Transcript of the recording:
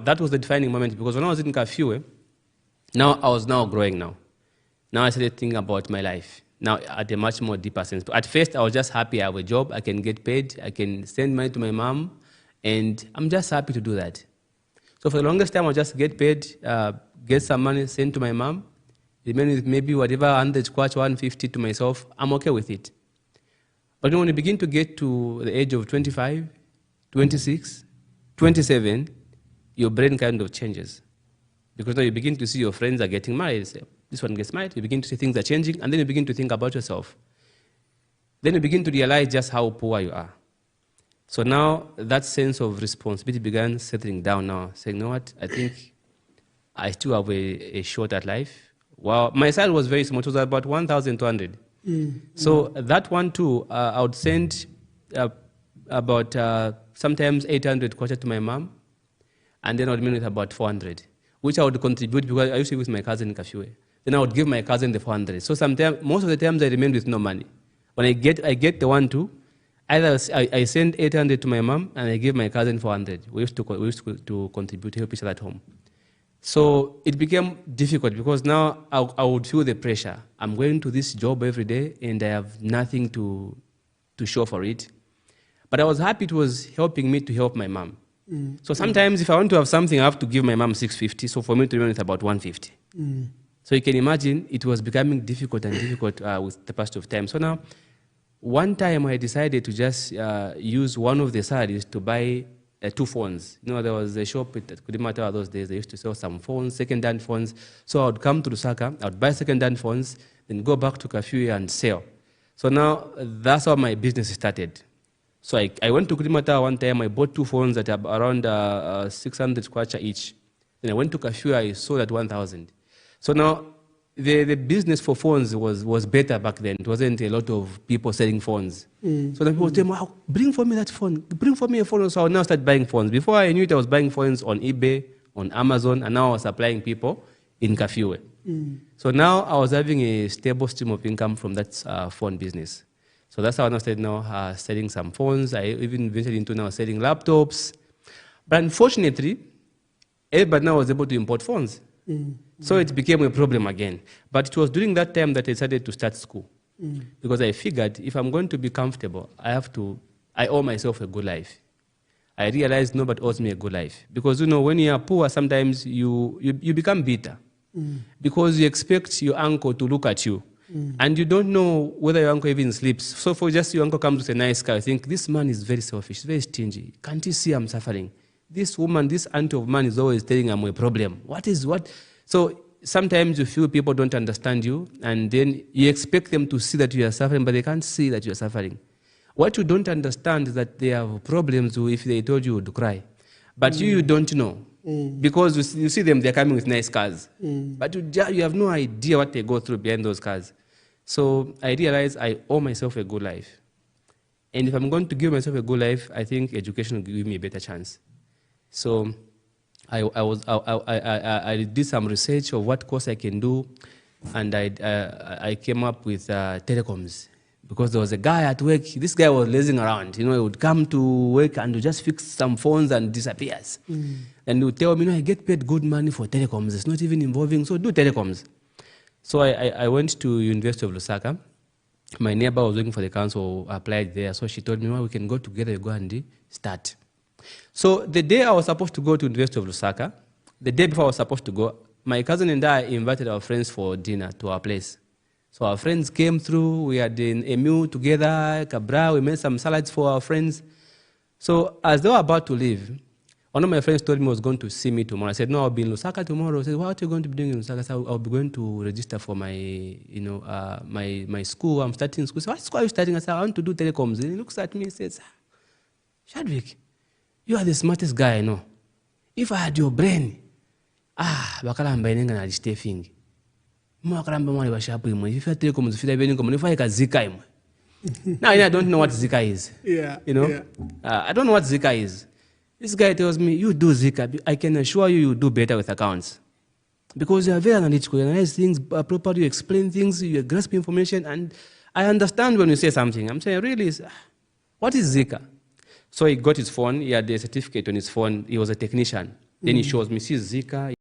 that was the defining moment, because when I was in Kafue, now I was now growing now. Now I started thinking about my life, now at a much more deeper sense. But at first, I was just happy I have a job, I can get paid, I can send money to my mom, and I'm just happy to do that. So for the longest time, I'll just get paid, get some money, send to my mom, remain with maybe whatever 100 kwacha, 150 to myself, I'm okay with it. But when you begin to get to the age of 25, 26, 27, your brain kind of changes. Because now you begin to see your friends are getting married. Say, this one gets married, you begin to see things are changing, and then you begin to think about yourself. Then you begin to realize just how poor you are. So now that sense of responsibility began settling down now, saying, you know what, I think I still have a shot at life. Well, my salary was very small, it was about 1,200. So that one too, I would send about sometimes 800 kwacha to my mom, and then I would remain with about 400, which I would contribute, because I used to be with my cousin in Kafue. Then I would give my cousin the 400. So sometimes, most of the times I remained with no money. When I get the one too, either I send 800 to my mom and I give my cousin 400. We used to contribute, help each other at home. So it became difficult, because now I would feel the pressure. I'm going to this job every day and I have nothing to show for it. But I was happy it was helping me to help my mom. So sometimes if I want to have something, I have to give my mom 650. So for me to remain with about 150. So you can imagine it was becoming difficult and difficult with the passage of time. So now, one time I decided to just use one of the salaries to buy 2 phones. You know, there was a shop at Kudimata those days. They used to sell some phones, second-hand phones. So I would come to Lusaka, I would buy second-hand phones, then go back to Kafue and sell. So now that's how my business started. So I went to Kudimata one time. I bought 2 phones at around 600 kwacha each. Then I went to Kafue. I sold at 1,000. So now the business for phones was better back then. It wasn't a lot of people selling phones. So then people tell me, oh, bring for me that phone. Bring for me a phone. So I now start buying phones. Before I knew it, I was buying phones on eBay, on Amazon, and now I was supplying people in Kafue. So now I was having a stable stream of income from that phone business. So that's how I now started selling some phones. I even ventured into now selling laptops. But unfortunately, everybody now was able to import phones. So it became a problem again. But it was during that time that I decided to start school. Because I figured if I'm going to be comfortable, I owe myself a good life. I realized nobody owes me a good life. Because, you know, when you are poor, sometimes you become bitter. Because you expect your uncle to look at you. And you don't know whether your uncle even sleeps. So for just your uncle comes with a nice car, you think, this man is very selfish, very stingy. Can't you see I'm suffering? This woman, this auntie of mine is always telling I'm a problem. What? So sometimes you feel people don't understand you, and then you expect them to see that you are suffering, but they can't see that you are suffering. What you don't understand is that they have problems if they told you would cry. But you don't know. Because you see them, they're coming with nice cars. But you have no idea what they go through behind those cars. So I realized I owe myself a good life. And if I'm going to give myself a good life, I think education will give me a better chance. So I did some research of what course I can do, and I came up with telecoms. Because there was a guy at work, this guy was lazing around. You know, he would come to work and would just fix some phones and disappears. And he would tell me, you know, I get paid good money for telecoms. It's not even involving, so do telecoms. So I went to University of Lusaka. My neighbor was working for the council, applied there. So she told me, well, we can go together, you go and start. So the day I was supposed to go to University of Lusaka, the day before I was supposed to go, my cousin and I invited our friends for dinner to our place. So our friends came through, we had a meal together, Cabra, we made some salads for our friends. So as they were about to leave, one of my friends told me he was going to see me tomorrow. I said, no, I'll be in Lusaka tomorrow. I said, what are you going to be doing in Lusaka? I said, I'll be going to register for my, my school. I'm starting school. So what school are you starting? I said, I want to do telecoms. And he looks at me and says, Chadwick, you are the smartest guy I know. If I had your brain, bakalamba inenga na listefing. Mwakalamba mwali bashapu imwe. If I telecoms, if I benin if I Zika imwe. Now I don't know what Zika is. Yeah. You know? Yeah. I don't know what Zika is. This guy tells me, you do Zika. I can assure you do better with accounts. Because you are very analytical. You analyze things properly, you explain things, you grasp information, and I understand when you say something. I'm saying, really, what is Zika? So he got his phone, he had a certificate on his phone, he was a technician. Then he shows me, see Zika.